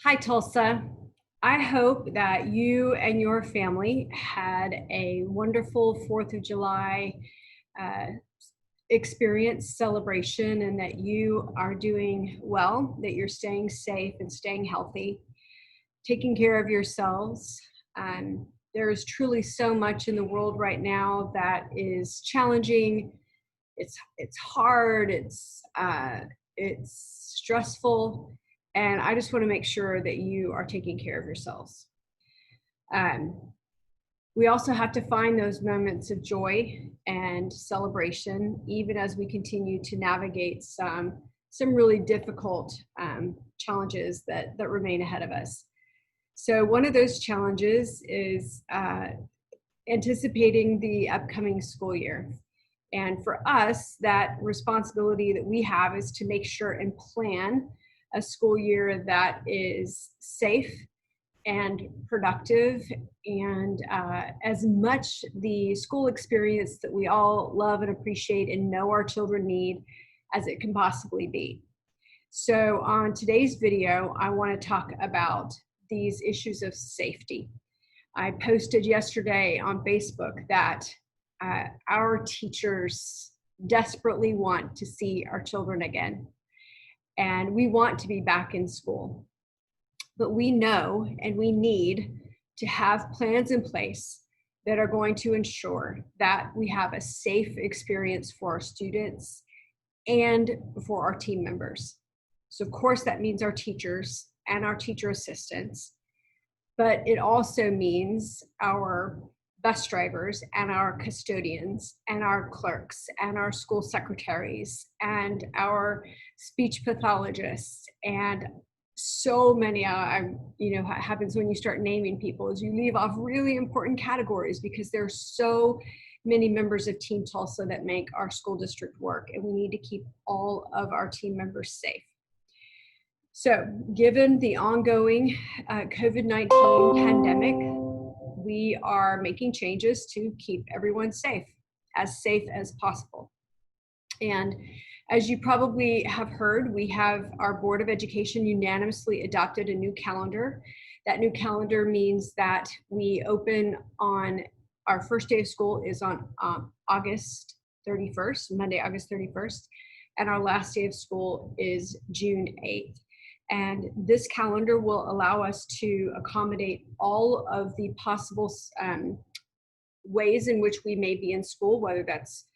Hi, Tulsa. I hope that you and your family had a wonderful 4th of July uh, experience, celebration, and that you are doing well, that you're staying safe and staying healthy, taking care of yourselves. There is truly so much in the world right now that is challenging. It's hard. It's stressful, and I just want to make sure that you are taking care of yourselves. We also have to find those moments of joy and celebration, even as we continue to navigate some really difficult challenges that remain ahead of us. So one of those challenges is anticipating the upcoming school year. And for us, that responsibility that we have is to make sure and plan a school year that is safe and productive, and as much the school experience that we all love and appreciate and know our children need as it can possibly be. So on today's video, I want to talk about these issues of safety. I posted yesterday on Facebook that our teachers desperately want to see our children again, and we want to be back in school. But we know and we need to have plans in place that are going to ensure that we have a safe experience for our students and for our team members. So of course that means our teachers and our teacher assistants, but it also means our bus drivers and our custodians and our clerks and our school secretaries and our speech pathologists and so many, happens when you start naming people is you leave off really important categories because there's so many members of Team Tulsa that make our school district work, and we need to keep all of our team members safe. So given the ongoing COVID-19 pandemic, we are making changes to keep everyone safe as possible. And as you probably have heard, we have our Board of Education unanimously adopted a new calendar. That new calendar means that we open on our first day of school is on August 31st, Monday, August 31st, and our last day of school is June 8th. And this calendar will allow us to accommodate all of the possible ways in which we may be in school, whether that's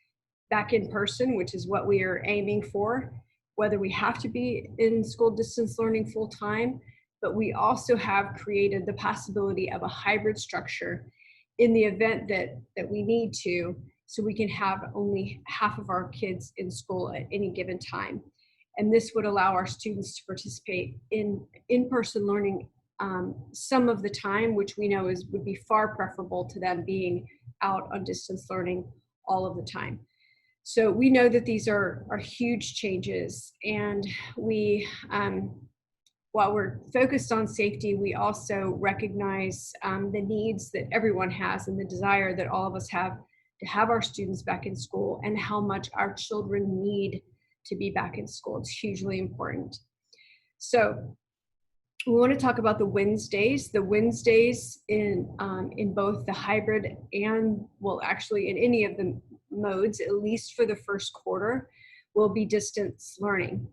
back in person, which is what we are aiming for, whether we have to be in school distance learning full time, but we also have created the possibility of a hybrid structure in the event that we need to, so we can have only half of our kids in school at any given time. And this would allow our students to participate in in-person learning some of the time, which we know would be far preferable to them being out on distance learning all of the time. So we know that these are huge changes, and we, while we're focused on safety, we also recognize the needs that everyone has and the desire that all of us have to have our students back in school, and how much our children need to be back in school. It's hugely important. So we want to talk about the Wednesdays. The Wednesdays in both the hybrid and, well, actually in any of the modes, at least for the first quarter, will be distance learning.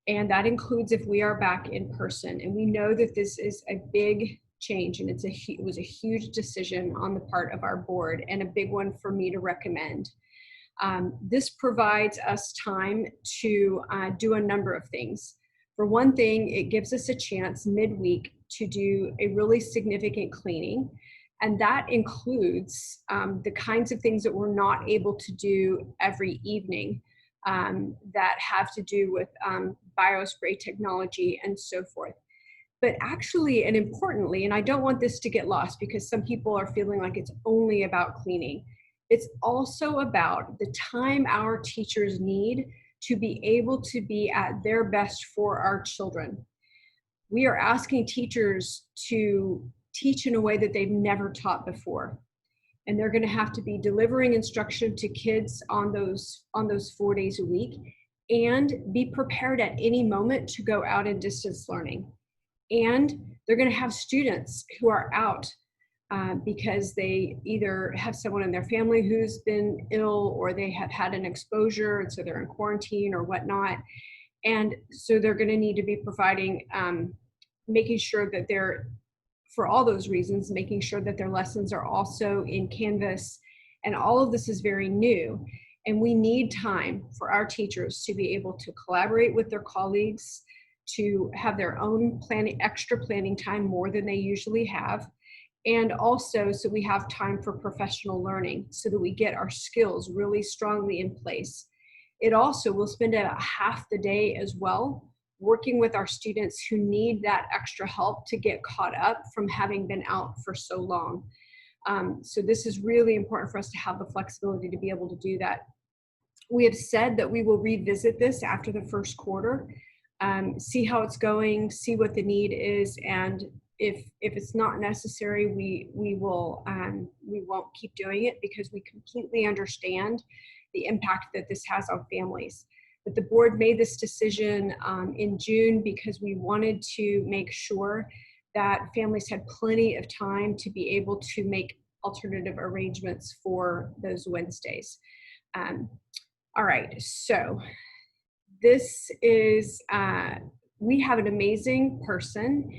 And that includes if we are back in person. And we know that this is a big change, and it was a huge decision on the part of our board, and a big one for me to recommend. This provides us time to do a number of things. For one thing, it gives us a chance midweek to do a really significant cleaning. And that includes the kinds of things that we're not able to do every evening that have to do with biospray technology and so forth. But actually, and importantly, and I don't want this to get lost because some people are feeling like it's only about cleaning, it's also about the time our teachers need to be able to be at their best for our children. We are asking teachers to teach in a way that they've never taught before. And they're going to have to be delivering instruction to kids on those 4 days a week, and be prepared at any moment to go out in distance learning. and they're going to have students who are out because they either have someone in their family who's been ill, or they have had an exposure, and so they're in quarantine or whatnot. And so they're going to need to be providing, making sure that they're, for all those reasons, making sure that their lessons are also in Canvas. And all of this is very new. And we need time for our teachers to be able to collaborate with their colleagues, to have their own planning, extra planning time more than they usually have. And also, so we have time for professional learning so that we get our skills really strongly in place. It also will spend about half the day as well working with our students who need that extra help to get caught up from having been out for so long. So this is really important for us to have the flexibility to be able to do that. We have said that we will revisit this after the first quarter, see how it's going, see what the need is, and if it's not necessary, we won't keep doing it, because we completely understand the impact that this has on families. But the board made this decision in June because we wanted to make sure that families had plenty of time to be able to make alternative arrangements for those Wednesdays. All right, so this is, we have an amazing person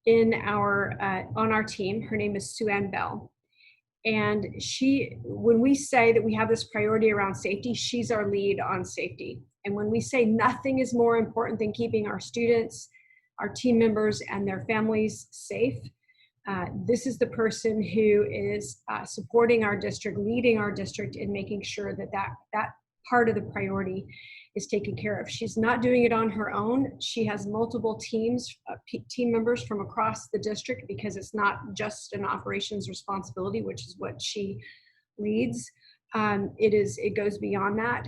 in our, on our team. Her name is Sue Ann Bell. And she, when we say that we have this priority around safety, she's our lead on safety. And when we say nothing is more important than keeping our students, our team members, and their families safe, this is the person who is supporting our district, leading our district in making sure that that part of the priority is taken care of. She's not doing it on her own. She has multiple teams, team members from across the district, because it's not just an operations responsibility, which is what she leads. It goes beyond that.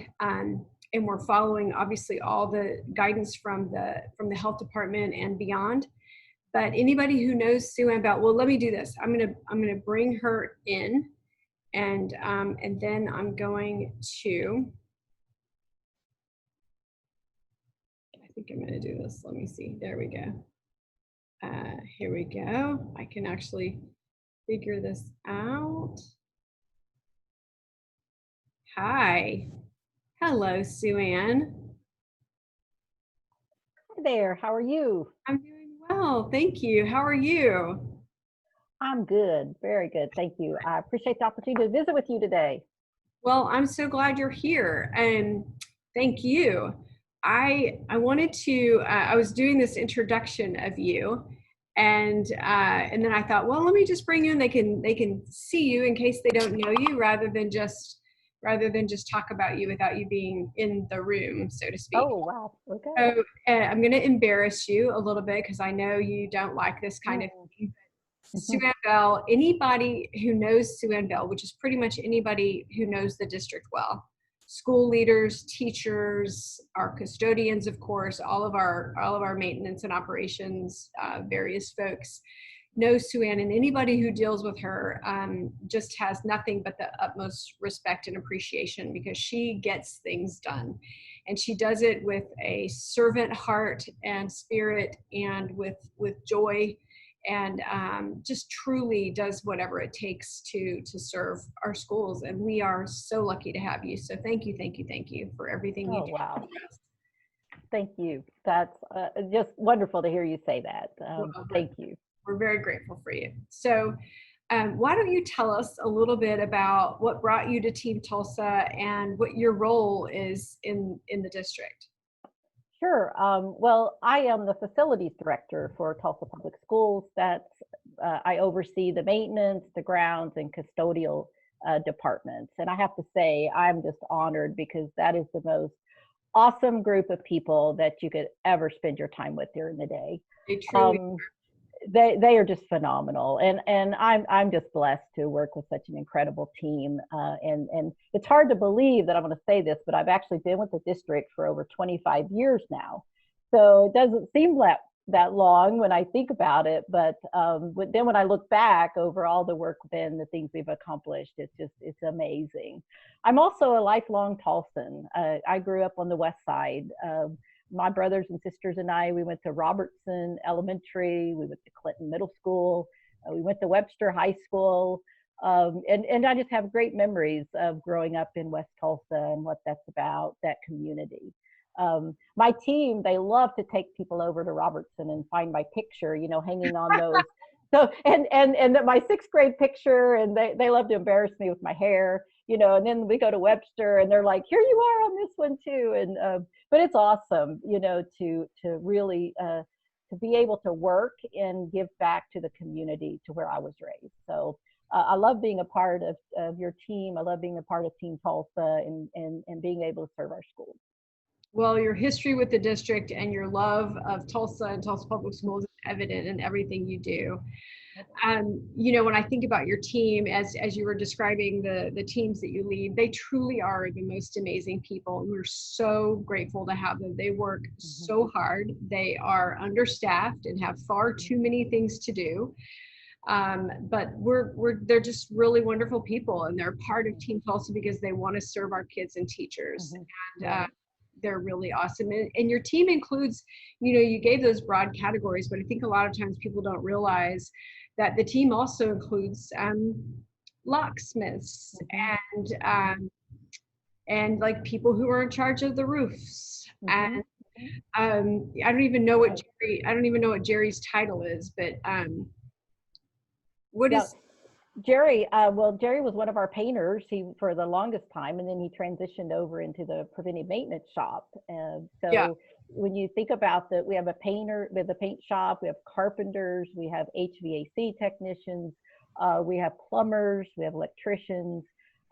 And we're following obviously all the guidance from the health department and beyond. But anybody who knows Sue Ann Bell, well, let me do this. I'm gonna bring her in, and then I'm going to, I think I'm gonna do this. Let me see. There we go. Here we go. I can actually figure this out. Hi. Hello, Sue Ann. Hi there, how are you? I'm doing well, thank you. How are you? I'm good, very good, thank you. I appreciate the opportunity to visit with you today. Well, I'm so glad you're here, and thank you. I wanted to, I was doing this introduction of you, and then I thought, well, let me just bring you in. They can see you in case they don't know you, rather than just talk about you without you being in the room, so to speak. Oh, wow, okay. So I'm going to embarrass you a little bit, because I know you don't like this kind of thing. Sue Ann Bell, anybody who knows Sue Ann Bell, which is pretty much anybody who knows the district well, school leaders, teachers, our custodians, of course, all of our maintenance and operations, various folks know Sue Ann, and anybody who deals with her just has nothing but the utmost respect and appreciation, because she gets things done. And she does it with a servant heart and spirit, and with joy, and just truly does whatever it takes to serve our schools. And we are so lucky to have you. So thank you for everything you do. Wow. Thank you. That's just wonderful to hear you say that. Thank you. We're very grateful for you. So why don't you tell us a little bit about what brought you to Team Tulsa and what your role is in the district? Sure. Well, I am the facilities director for Tulsa Public Schools. I oversee the maintenance, the grounds, and custodial departments. And I have to say, I'm just honored, because that is the most awesome group of people that you could ever spend your time with during the day. They truly they are just phenomenal, and I'm just blessed to work with such an incredible team. And it's hard to believe that I'm going to say this, but I've actually been with the district for over 25 years now, so it doesn't seem that long when I think about it. But then when I look back over all the work and the things we've accomplished, it's amazing. I'm also a lifelong Tulsan. I grew up on the west side. my brothers and sisters and I, we went to Robertson Elementary, we went to Clinton Middle School, we went to Webster High School. And I just have great memories of growing up in West Tulsa and what that's about, that community. My team, they love to take people over to Robertson and find my picture, hanging on those. So, and my sixth grade picture, and they love to embarrass me with my hair, and then we go to Webster and they're like, here you are on this one too. And, but it's awesome, to really, to be able to work and give back to the community to where I was raised. So I love being a part of your team. I love being a part of Team Tulsa and being able to serve our schools. Well, your history with the district and your love of Tulsa and Tulsa Public Schools is evident in everything you do. When I think about your team, as you were describing the teams that you lead, they truly are the most amazing people. And we're so grateful to have them. They work so hard. They are understaffed and have far too many things to do. But they're just really wonderful people, and they're part of Team Tulsa because they want to serve our kids and teachers. And they're really awesome. And your team includes, you gave those broad categories, but I think a lot of times people don't realize that the team also includes locksmiths and like people who are in charge of the roofs. And I don't even know what Jerry's title is, but what is Jerry? Jerry was one of our painters for the longest time, and then he transitioned over into the preventive maintenance shop. When you think about that, we have a painter, we have the paint shop, we have carpenters, we have HVAC technicians, we have plumbers, we have electricians.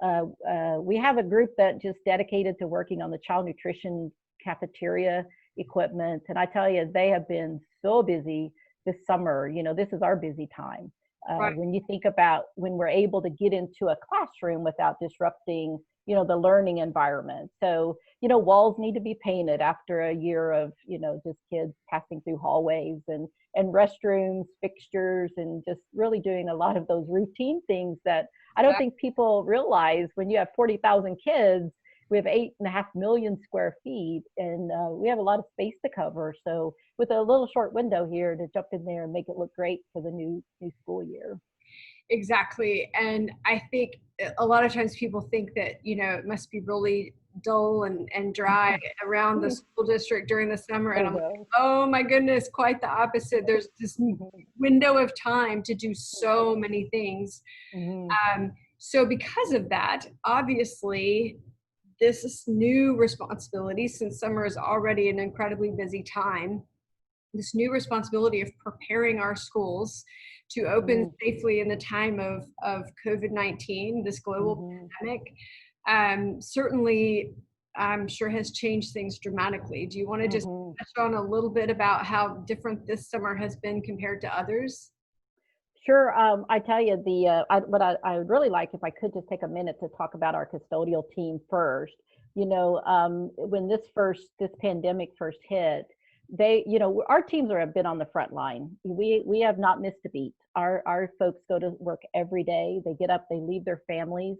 We have a group that just dedicated to working on the child nutrition cafeteria equipment. And I tell you, they have been so busy this summer. This is our busy time. When you think about when we're able to get into a classroom without disrupting, the learning environment. So, walls need to be painted after a year of, just kids passing through hallways and restrooms, fixtures, and just really doing a lot of those routine things that I don't think people realize. When you have 40,000 kids, we have 8.5 million square feet, and we have a lot of space to cover. So with a little short window here to jump in there and make it look great for the new school year. Exactly. And I think a lot of times people think that, it must be really dull and dry around the school district during the summer. And I'm like, oh my goodness, quite the opposite. There's this window of time to do so many things. So because of that, obviously, this new responsibility, since summer is already an incredibly busy time, this new responsibility of preparing our schools to open safely in the time of COVID-19, this global pandemic, certainly I'm sure has changed things dramatically. Do you want to just touch on a little bit about how different this summer has been compared to others? Sure. I tell you, what I would really like if I could just take a minute to talk about our custodial team first. When this pandemic first hit, our teams have been on the front line. We have not missed a beat. Our folks go to work every day. They get up, they leave their families,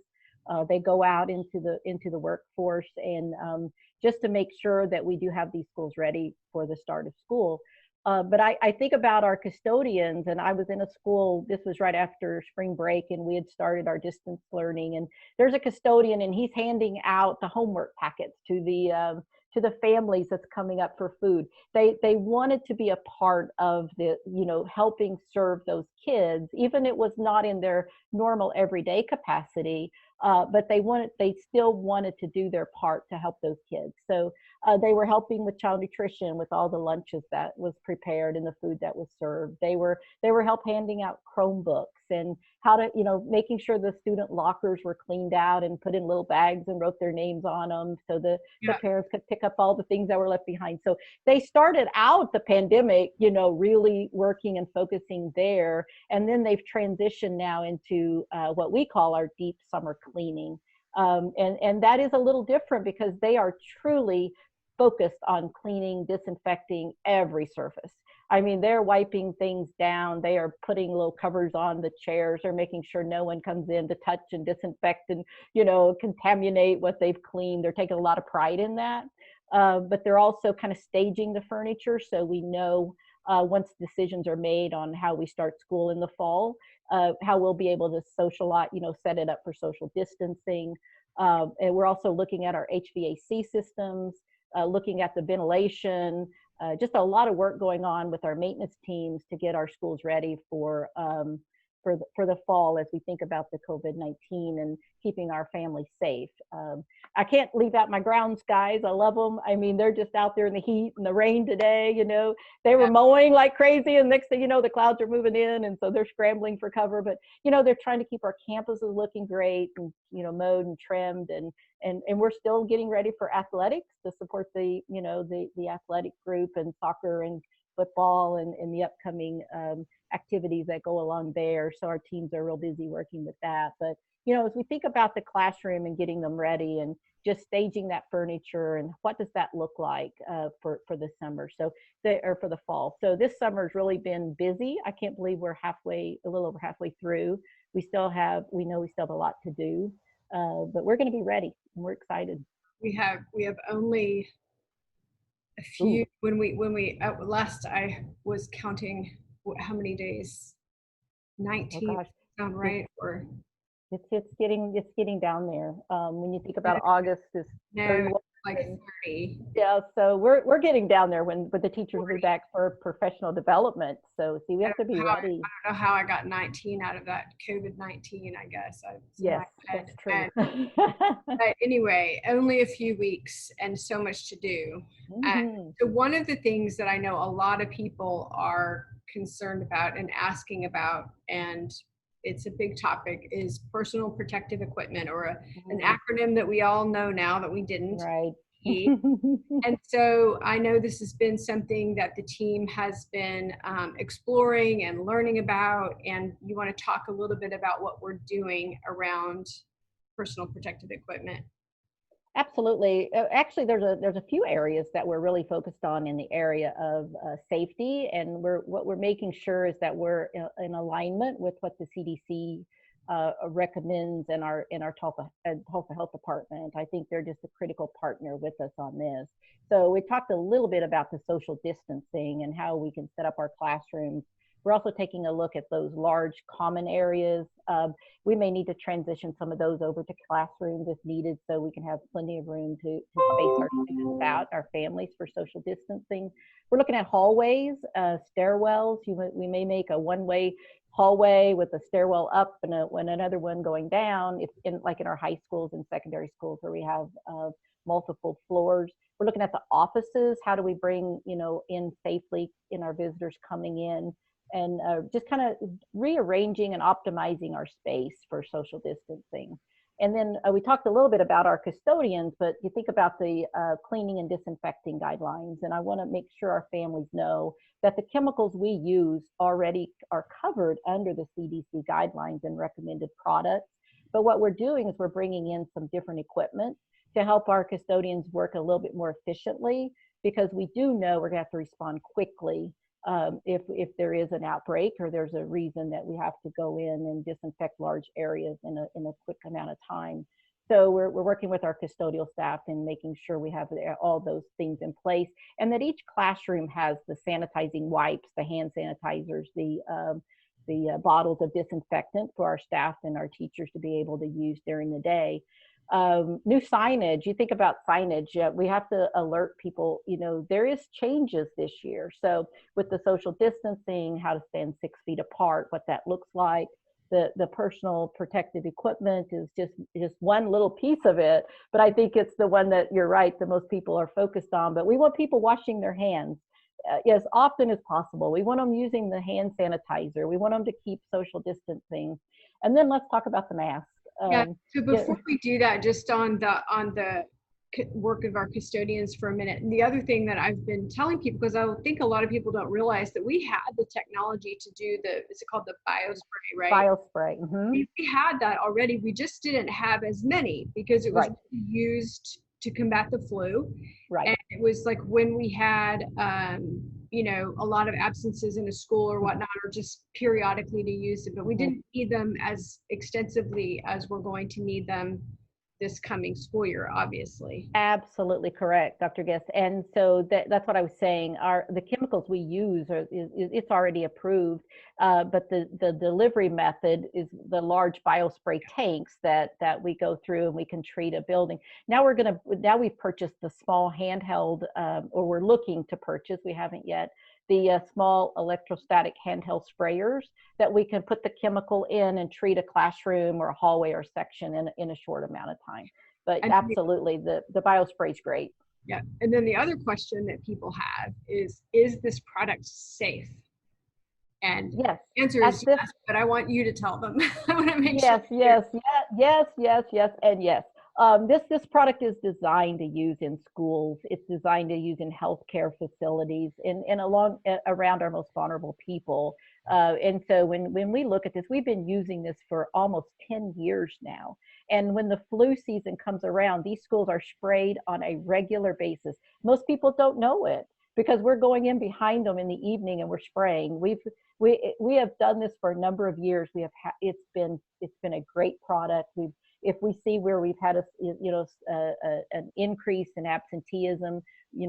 they go out into the workforce, and just to make sure that we do have these schools ready for the start of school. But I think about our custodians, and I was in a school, this was right after spring break, and we had started our distance learning, and there's a custodian, and he's handing out the homework packets to the families that's coming up for food. They wanted to be a part of the, helping serve those kids, even it was not in their normal everyday capacity, but they still wanted to do their part to help those kids. So they were helping with child nutrition, with all the lunches that was prepared and the food that was served. They were handing out Chromebooks and how to, making sure the student lockers were cleaned out and put in little bags and wrote their names on them so the parents could pick up all the things that were left behind. So they started out the pandemic, really working and focusing there. And then they've transitioned now into what we call our deep summer cleaning. And that is a little different because they are truly focused on cleaning, disinfecting every surface. I mean, they're wiping things down. They are putting little covers on the chairs. They're making sure no one comes in to touch and disinfect and, contaminate what they've cleaned. They're taking a lot of pride in that. but they're also kind of staging the furniture so we know once decisions are made on how we start school in the fall, how we'll be able to socialize, set it up for social distancing. And we're also looking at our HVAC systems, looking at the ventilation, just a lot of work going on with our maintenance teams to get our schools ready for the fall as we think about the COVID-19 and keeping our families safe. I can't leave out my grounds guys. I love them. I mean, they're just out there in the heat and the rain today, they were mowing like crazy, and next thing you know, the clouds are moving in, and so they're scrambling for cover. But, they're trying to keep our campuses looking great and, mowed and trimmed, and we're still getting ready for athletics to support the athletic group and soccer and football and the upcoming activities that go along there. So our teams are real busy working with that. But, as we think about the classroom and getting them ready and just staging that furniture and what does that look like for the summer, or for the fall. So this summer's really been busy. I can't believe we're a little over halfway through. We know we still have a lot to do, but we're going to be ready and we're excited. We have only a few. Ooh. When we last I was counting how many days, 19. Oh, sound right? Or it's getting down there. When you think about August is like 30. Yeah, so we're getting down there when the teachers will be back for professional development. So we have to be ready. I don't know how I got 19 out of that COVID-19. I guess yes, that's true. But anyway, only a few weeks and so much to do. Mm-hmm. So one of the things that I know a lot of people are concerned about and asking about, and it's a big topic, is personal protective equipment, or an acronym that we all know now that we didn't. Right. And so I know this has been something that the team has been exploring and learning about, and you want to talk a little bit about what we're doing around personal protective equipment. Absolutely. Actually, there's a few areas that we're really focused on in the area of safety, and what we're making sure is that we're in alignment with what the CDC recommends in our Tulsa Health Department. I think they're just a critical partner with us on this. So we talked a little bit about the social distancing and how we can set up our classrooms. We're also taking a look at those large common areas. We may need to transition some of those over to classrooms if needed, so we can have plenty of room to space our students out, our families, for social distancing. We're looking at hallways, stairwells. We may make a one-way hallway with a stairwell up and another one going down, like in our high schools and secondary schools where we have multiple floors. We're looking at the offices. How do we bring in safely in our visitors coming in? And just kind of rearranging and optimizing our space for social distancing. And then we talked a little bit about our custodians, but you think about the cleaning and disinfecting guidelines. And I want to make sure our families know that the chemicals we use already are covered under the CDC guidelines and recommended products. But what we're doing is we're bringing in some different equipment to help our custodians work a little bit more efficiently, because we do know we're going to have to respond quickly if there is an outbreak or there's a reason that we have to go in and disinfect large areas in a quick amount of time. So we're working with our custodial staff and making sure we have all those things in place, and that each classroom has the sanitizing wipes, the hand sanitizers, the bottles of disinfectant for our staff and our teachers to be able to use during the day. New signage. You think about signage, we have to alert people, there is changes this year. So with the social distancing, how to stand 6 feet apart, what that looks like, the personal protective equipment is just one little piece of it, but I think it's the one that you're right, the most people are focused on. But we want people washing their hands as often as possible. We want them using the hand sanitizer. We want them to keep social distancing. And then let's talk about the mask. So before we do that, just on the work of our custodians for a minute, and the other thing that I've been telling people, because I think a lot of people don't realize that we had the technology to do is it called the biospray, right? Biospray. Mm-hmm. We had that already. We just didn't have as many because it was used to combat the flu. Right. And it was like when we had a lot of absences in a school or whatnot, or just periodically to use it, but we didn't need them as extensively as we're going to need them this coming school year, obviously. Absolutely correct, Dr. Guest. And so that's what I was saying. The chemicals we use it's already approved, but the delivery method is the large biospray tanks that we go through and we can treat a building. Now we've purchased the small handheld, or we're looking to purchase. We haven't yet. The small electrostatic handheld sprayers that we can put the chemical in and treat a classroom or a hallway or section in a short amount of time. But absolutely, the biospray is great. Yeah. And then the other question that people have is this product safe? And yes, the answer is yes, but I want you to tell them. I want to make sure. Yes, and yes. This product is designed to use in schools. It's designed to use in healthcare facilities and around our most vulnerable people. And so when we look at this, we've been using this for almost 10 years now. And when the flu season comes around, these schools are sprayed on a regular basis. Most people don't know it because we're going in behind them in the evening and we're spraying. We have done this for a number of years. It's been a great product. If we see where we've had an increase in absenteeism,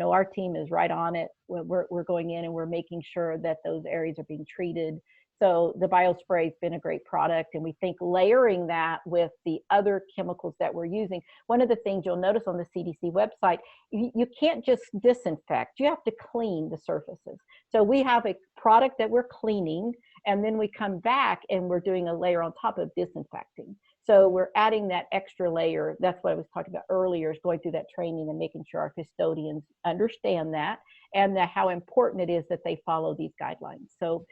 our team is right on it. We're going in and we're making sure that those areas are being treated. So the biospray has been a great product, and we think layering that with the other chemicals that we're using. One of the things you'll notice on the CDC website, you can't just disinfect, you have to clean the surfaces. So we have a product that we're cleaning, and then we come back and we're doing a layer on top of disinfecting. So we're adding that extra layer. That's what I was talking about earlier, is going through that training and making sure our custodians understand that and how important it is that they follow these guidelines. So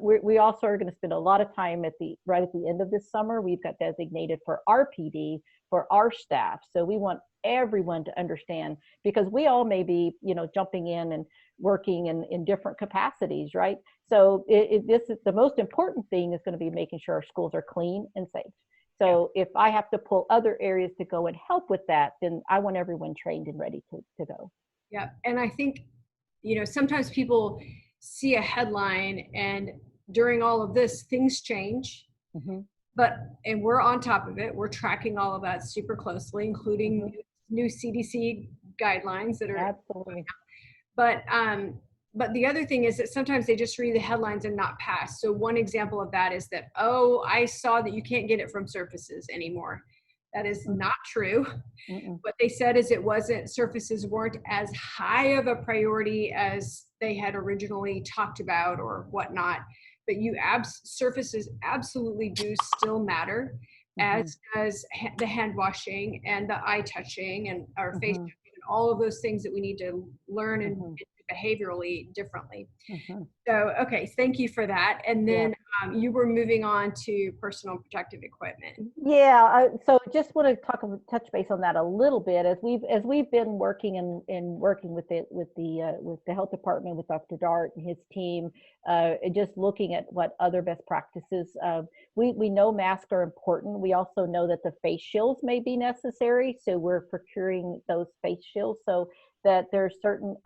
we also are going to spend a lot of time right at the end of this summer. We've got designated for RPD for our staff. So we want everyone to understand, because we all may be, jumping in and working in different capacities, right? So this is the most important thing, is going to be making sure our schools are clean and safe. So if I have to pull other areas to go and help with that, then I want everyone trained and ready to go. Yeah. And I think, sometimes people see a headline, and during all of this, things change. Mm-hmm. And we're on top of it. We're tracking all of that super closely, including mm-hmm. new CDC guidelines that are absolutely. But the other thing is that sometimes they just read the headlines and not pass. So one example of that is that, I saw that you can't get it from surfaces anymore. That is not true. Mm-mm. What they said is surfaces weren't as high of a priority as they had originally talked about or whatnot. But surfaces absolutely do still matter, mm-hmm. as does the hand washing and the eye touching and our mm-hmm. face touching, and all of those things that we need to learn and mm-hmm. behaviorally differently. Mm-hmm. So, okay, thank you for that. And then you were moving on to personal protective equipment. Yeah, so just want to touch base on that a little bit as we've been working and working with the health department, with Dr. Dart and his team, just looking at what other best practices. We know masks are important. We also know that the face shields may be necessary, so we're procuring those face shields so that there's certain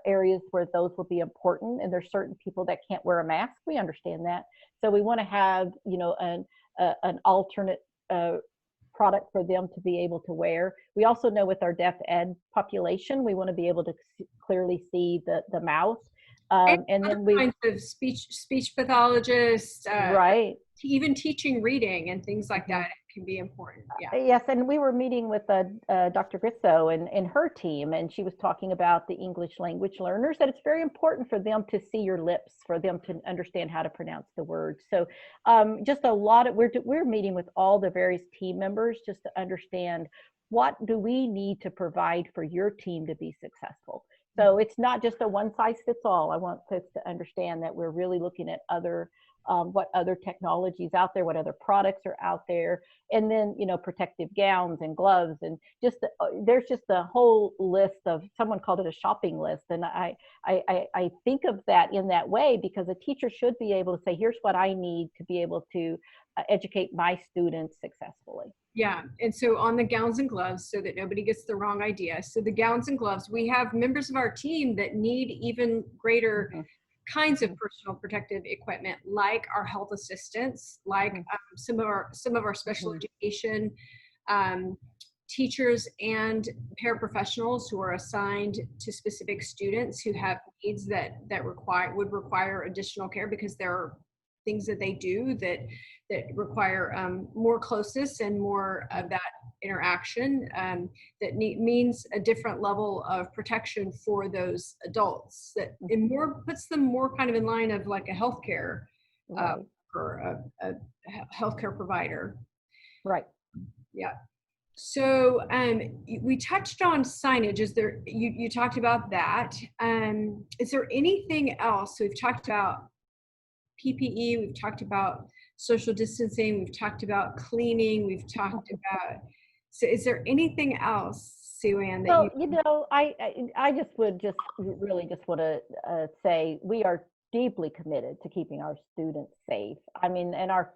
areas where those will be important, and there's certain people that can't wear a mask. We understand that, so we want to have an alternate product for them to be able to wear. We also know with our deaf ed population, we want to be able to clearly see the mouth, and then kinds of speech pathologists, right? Even teaching reading and things like that can be important. Yeah. Yes, and we were meeting with Dr. Grisso and her team, and she was talking about the English language learners, that it's very important for them to see your lips, for them to understand how to pronounce the words. So just a lot of, we're meeting with all the various team members just to understand, what do we need to provide for your team to be successful? So it's not just a one size fits all. I want folks to understand that we're really looking at what other technologies out there, what other products are out there, and then protective gowns and gloves, and there's just a whole list of, someone called it a shopping list, and I think of that in that way, because a teacher should be able to say, here's what I need to be able to educate my students successfully. Yeah, and so on the gowns and gloves, so that nobody gets the wrong idea, so the gowns and gloves, we have members of our team that need even greater kinds of personal protective equipment, like our health assistants, like some of our special education teachers and paraprofessionals who are assigned to specific students who have needs that would require additional care, because there are things that they do that require more closeness and more of that interaction, that means a different level of protection for those adults, that it more puts them more kind of in line of like a healthcare or a healthcare provider. Right. Yeah. So we touched on signage. Is there, you talked about that. Is there anything else? So we've talked about PPE, we've talked about social distancing, we've talked about cleaning, we've talked about, so is there anything else, Sue Ann, that I just would really want to say we are deeply committed to keeping our students safe. I mean, and our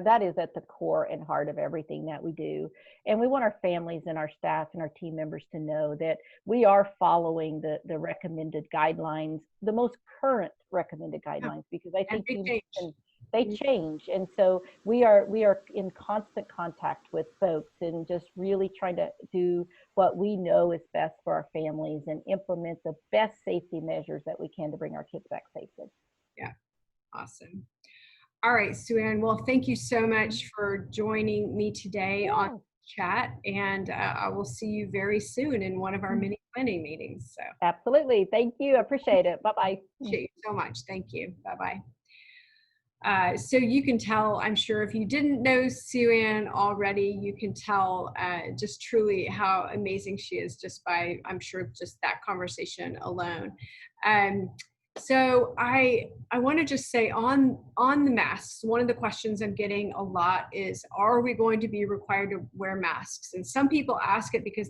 that is at the core and heart of everything that we do. And we want our families and our staff and our team members to know that we are following the recommended guidelines, the most current recommended guidelines, because I think they change. And so we are in constant contact with folks and just really trying to do what we know is best for our families and implement the best safety measures that we can to bring our kids back safely. Yeah, awesome. All right, Sue Ann, well, thank you so much for joining me today on chat, and I will see you very soon in one of our mini planning meetings. So absolutely, thank you, I appreciate it. Bye-bye. Appreciate you so much. Thank you. Bye-bye. So you can tell, I'm sure if you didn't know Sue Ann already, you can tell just truly how amazing she is just by, I'm sure, just that conversation alone. So I want to just say on the masks, one of the questions I'm getting a lot is, are we going to be required to wear masks? And some people ask it because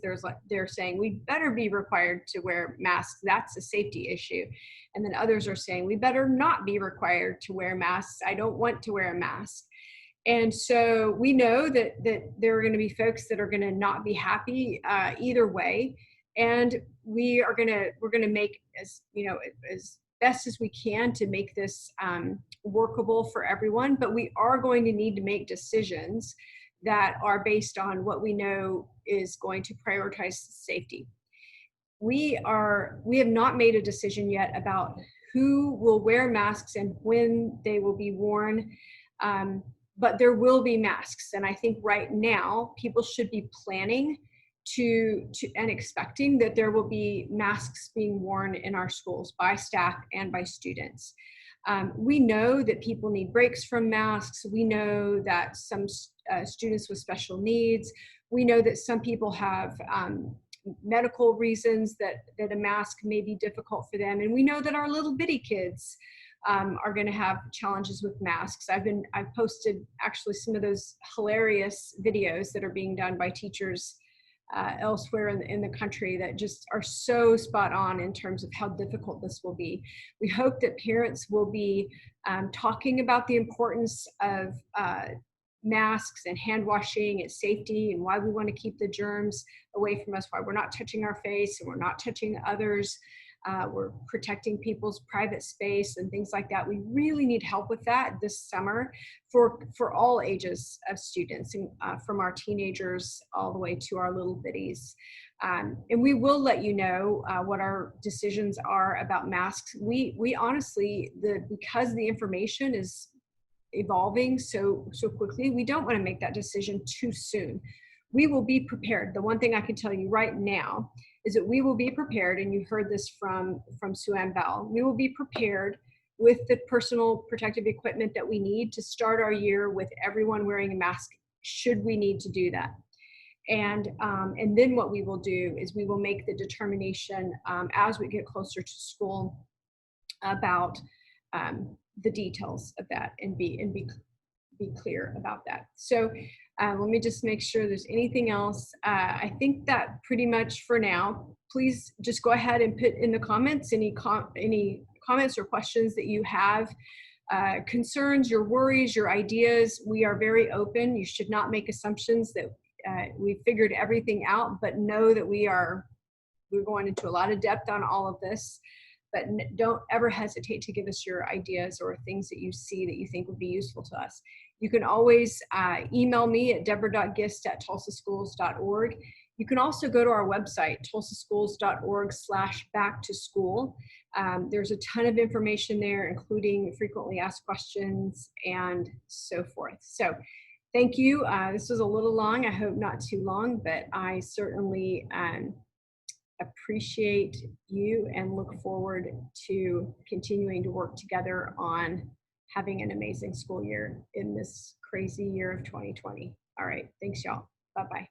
they're saying we better be required to wear masks. That's a safety issue. And then others are saying we better not be required to wear masks. I don't want to wear a mask. And so we know that there are going to be folks that are going to not be happy either way. And we're going to make as best as we can to make this workable for everyone, but we are going to need to make decisions that are based on what we know is going to prioritize safety. We have not made a decision yet about who will wear masks and when they will be worn, but there will be masks. And I think right now people should be planning to and expecting that there will be masks being worn in our schools by staff and by students. We know that people need breaks from masks. We know that some students with special needs, we know that some people have medical reasons that a mask may be difficult for them. And we know that our little bitty kids are going to have challenges with masks. I've posted actually some of those hilarious videos that are being done by teachers elsewhere in the country that just are so spot on in terms of how difficult this will be. We hope that parents will be talking about the importance of masks and hand washing and safety and why we want to keep the germs away from us, why we're not touching our face and we're not touching others. We're protecting people's private space and things like that. We really need help with that this summer for all ages of students, and from our teenagers all the way to our little bitties. And we will let you know what our decisions are about masks. We honestly, because the information is evolving so quickly, we don't want to make that decision too soon. We will be prepared. The one thing I can tell you right now is that we will be prepared, and you heard this from Sue Ann Bell, we will be prepared with the personal protective equipment that we need to start our year with everyone wearing a mask, should we need to do that. And then what we will do is we will make the determination as we get closer to school about the details of that and be clear about that. So let me just make sure there's anything else. I think that pretty much for now. Please just go ahead and put in the comments any comments or questions that you have, concerns, your worries, your ideas. We are very open. You should not make assumptions that we figured everything out, but know that we're going into a lot of depth on all of this. But don't ever hesitate to give us your ideas or things that you see that you think would be useful to us. You can always email me at deborah.gist@tulsaschools.org. You can also go to our website, tulsaschools.org/back-to-school. There's a ton of information there, including frequently asked questions and so forth. So thank you. This was a little long. I hope not too long, but I certainly appreciate you and look forward to continuing to work together on having an amazing school year in this crazy year of 2020. All right. Thanks, y'all. Bye-bye.